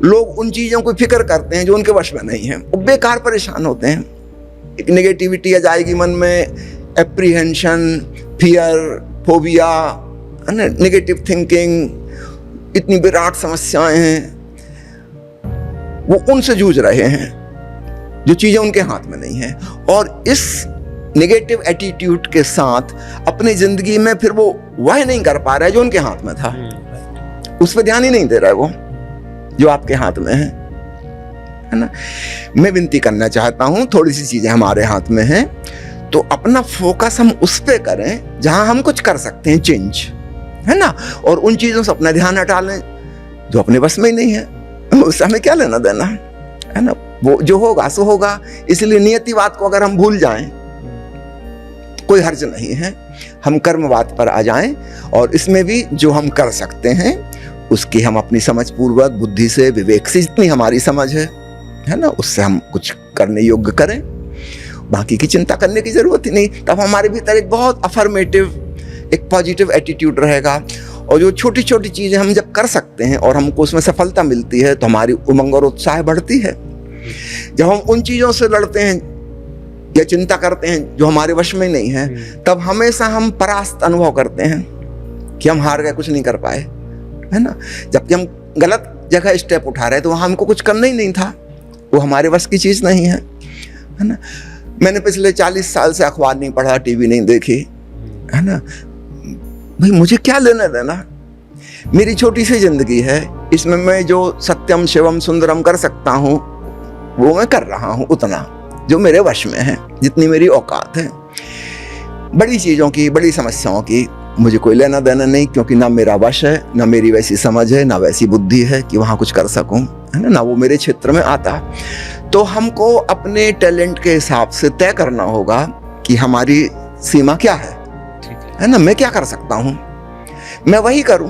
लोग उन चीज़ों को फिक्र करते हैं जो उनके वश में नहीं है, वो बेकार परेशान होते हैं। एक नेगेटिविटी आ जाएगी मन में, एप्रीहेंशन, फियर, फोबिया, है ना, नेगेटिव थिंकिंग, इतनी विराट समस्याएं हैं, वो उनसे जूझ रहे हैं जो चीज़ें उनके हाथ में नहीं हैं। और इस नेगेटिव एटीट्यूड के साथ अपनी जिंदगी में फिर वो वह नहीं कर पा रहा है जो उनके हाथ में था, उस पर ध्यान ही नहीं दे रहा है वो जो आपके हाथ में है ना। मैं विनती करना चाहता हूं, थोड़ी सी चीजें हमारे हाथ में हैं तो अपना फोकस हम उस पे करें जहां हम कुछ कर सकते हैं, चेंज, है ना, और उन चीजों से अपना ध्यान हटा लें जो अपने बस में ही नहीं है, उससे हमें क्या लेना देना है ना। वो जो होगा सो होगा, इसलिए नियतिवाद को अगर हम भूल जाएं कोई हर्ज नहीं है, हम कर्मवाद पर आ जाएं और इसमें भी जो हम कर सकते हैं उसकी हम अपनी समझ पूर्वक, बुद्धि से, विवेक से, जितनी हमारी समझ है ना, उससे हम कुछ करने योग्य करें। बाकी की चिंता करने की जरूरत ही नहीं। तब हमारे भीतर एक बहुत अफर्मेटिव, एक पॉजिटिव एटीट्यूड रहेगा और जो छोटी छोटी चीजें हम जब कर सकते हैं और हमको उसमें सफलता मिलती है तो हमारी उमंग और उत्साह बढ़ती है। जब हम उन चीजों से लड़ते हैं या चिंता करते हैं जो हमारे वश में नहीं है, तब हमेशा हम परास्त अनुभव करते हैं कि हम हार गए, कुछ नहीं कर पाए, है ना। जबकि हम गलत जगह स्टेप उठा रहे तो वहां हमको कुछ करना ही नहीं था, वो हमारे वश की चीज नहीं है ना। मैंने पिछले 40 साल से अखबार नहीं पढ़ा, टीवी नहीं देखी, है ना। भाई मुझे क्या लेना देना, मेरी छोटी सी जिंदगी है, इसमें मैं जो सत्यम शिवम सुंदरम कर सकता हूँ वो मैं कर रहा हूँ, उतना जो मेरे वश में है, जितनी मेरी औकात है। बड़ी चीजों की, बड़ी समस्याओं की मुझे कोई लेना देना नहीं, क्योंकि ना मेरा वश है, ना मेरी वैसी समझ है, ना वैसी बुद्धि है कि वहां कुछ कर सकूं, है ना, ना वो मेरे क्षेत्र में आता। तो हमको अपने टैलेंट के हिसाब से तय करना होगा कि हमारी सीमा क्या है ना, मैं क्या कर सकता हूं, मैं वही करूं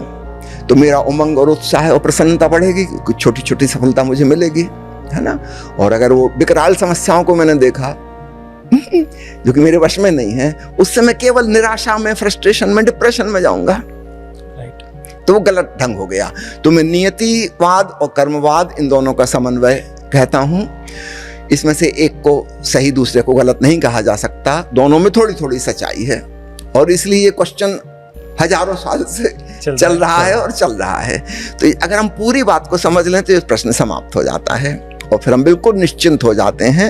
तो मेरा उमंग और उत्साह और प्रसन्नता बढ़ेगी, कुछ छोटी छोटी सफलता मुझे मिलेगी, है ना। और अगर वो विकराल समस्याओं को मैंने देखा जो कि मेरे वश में नहीं है, उससे मैं केवल निराशा में, फ्रस्ट्रेशन में, डिप्रेशन में जाऊंगा, तो वो गलत ढंग हो गया। तो मैं नियतिवाद और कर्मवाद, इन दोनों का समन्वय कहता हूं। इसमें से एक को सही, दूसरे को गलत नहीं कहा जा सकता, दोनों में थोड़ी थोड़ी सच्चाई है। और इसलिए ये क्वेश्चन हजारों साल से चल रहा है और चल रहा है। तो अगर हम पूरी बात को समझ लें तो ये प्रश्न समाप्त हो जाता है और फिर हम बिल्कुल निश्चिंत हो जाते हैं,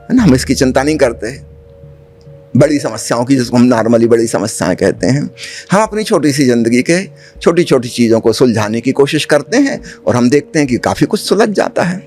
है ना। हम इसकी चिंता नहीं करते बड़ी समस्याओं की, जिसको हम नॉर्मली बड़ी समस्याएं कहते हैं। हम अपनी छोटी सी जिंदगी के छोटी छोटी चीज़ों को सुलझाने की कोशिश करते हैं और हम देखते हैं कि काफ़ी कुछ सुलझ जाता है।